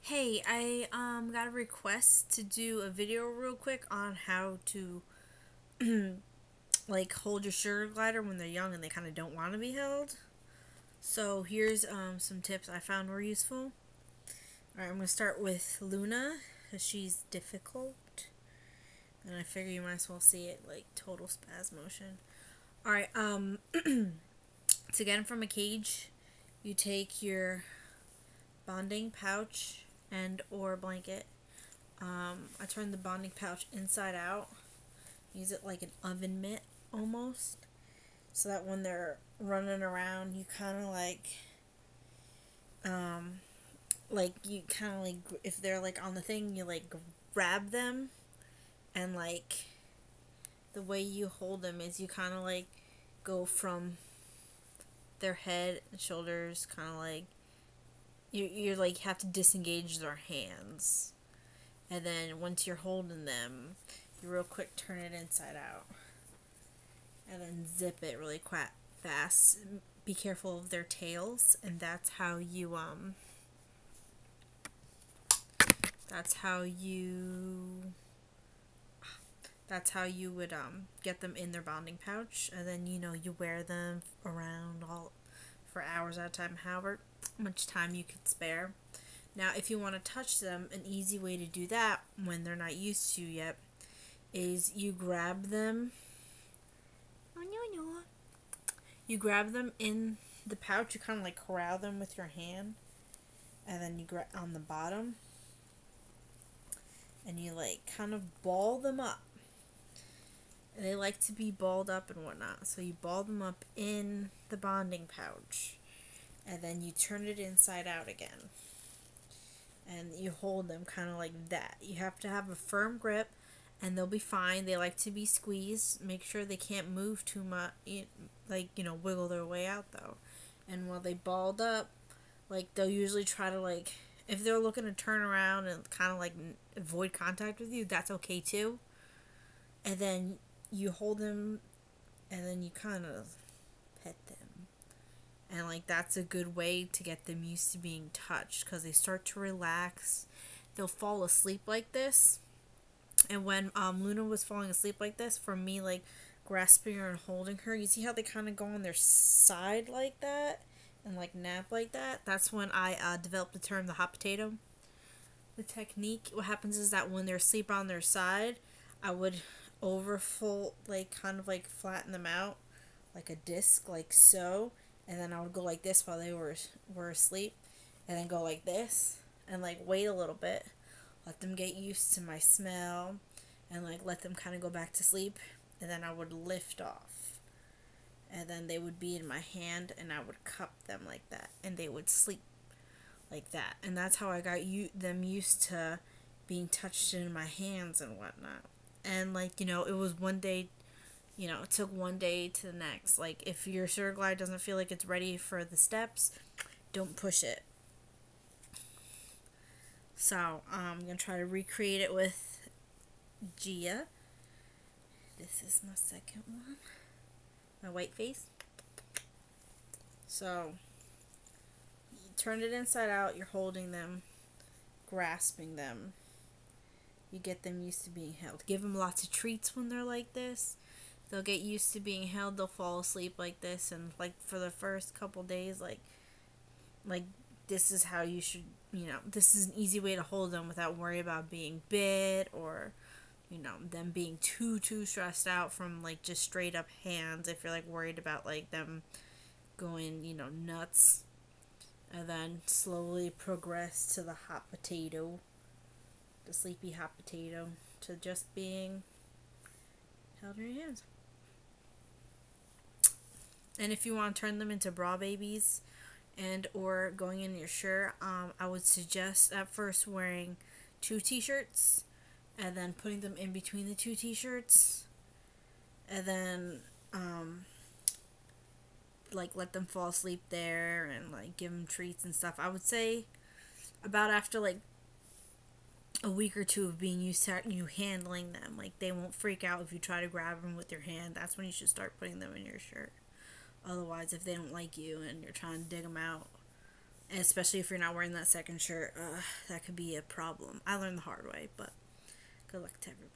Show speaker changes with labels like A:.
A: Hey, I got a request to do a video real quick on how to like hold your sugar glider when they're young and they kind of don't want to be held. So here's some tips I found were useful. All right, I'm gonna start with Luna because she's difficult, and I figure you might as well see it like total spaz motion. All right, to get him from a cage, you take your bonding pouch and or blanket. I turn the bonding pouch inside out. Use it like an oven mitt almost. So that when they're running around, you kind of you kind of like, if they're like on the thing, you like grab them. And like, the way you hold them is you kind of like go from their head and shoulders, kind of like, you're like have to disengage their hands. And then once you're holding them, you real quick turn it inside out. And then zip it really fast. Be careful of their tails, and that's how you would get them in their bonding pouch. And then you wear them around all for hours at a time, however much time you could spare. Now, if you want to touch them, an easy way to do that when they're not used to you yet is you grab them. You grab them in the pouch. You kind of like corral them with your hand, and then you grab on the bottom, and you like kind of ball them up. And they like to be balled up and whatnot, so you ball them up in the bonding pouch, and then you turn it inside out again. And you hold them kind of like that. You have to have a firm grip, and they'll be fine. They like to be squeezed. Make sure they can't move too much, wiggle their way out though. And while they balled up, like they'll usually try to like, if they're looking to turn around and kind of like avoid contact with you, that's okay too. And then you hold them, and then you kind of pet them. And like that's a good way to get them used to being touched, because they start to relax. They'll fall asleep like this. And when Luna was falling asleep like this, for me, like grasping her and holding her, you see how they kind of go on their side like that and like nap like that? That's when I developed the term the hot potato. The technique, what happens is that when they're asleep on their side, I would overfold, like kind of like flatten them out like a disc, like so. And then I would go like this while they were asleep, and then go like this, and like wait a little bit, let them get used to my smell, and like let them kind of go back to sleep, and then I would lift off, and then they would be in my hand, and I would cup them like that, and they would sleep like that. And that's how I got them used to being touched in my hands and whatnot. And like, it was one day, it took one day to the next. Like, if your sugar glide doesn't feel like it's ready for the steps, don't push it. So, I'm going to try to recreate it with Gia. This is my second one. My white face. So, you turn it inside out. You're holding them, grasping them. You get them used to being held. Give them lots of treats when they're like this. They'll get used to being held. They'll fall asleep like this, and like for the first couple days, like this is how you should, this is an easy way to hold them without worry about being bit, or them being too stressed out from like just straight up hands. If you're like worried about like them going nuts. And then slowly progress to the hot potato, the sleepy hot potato, to just being held in your hands. And if you want to turn them into bra babies and or going in your shirt, I would suggest at first wearing 2 t-shirts, and then putting them in between the 2 t-shirts, and then like let them fall asleep there, and like give them treats and stuff. I would say about after like a week or 2 of being used to you handling them, like they won't freak out if you try to grab them with your hand. That's when you should start putting them in your shirt. Otherwise, if they don't like you and you're trying to dig them out, And especially if you're not wearing that second shirt, that could be a problem. I learned the hard way, but good luck to everybody.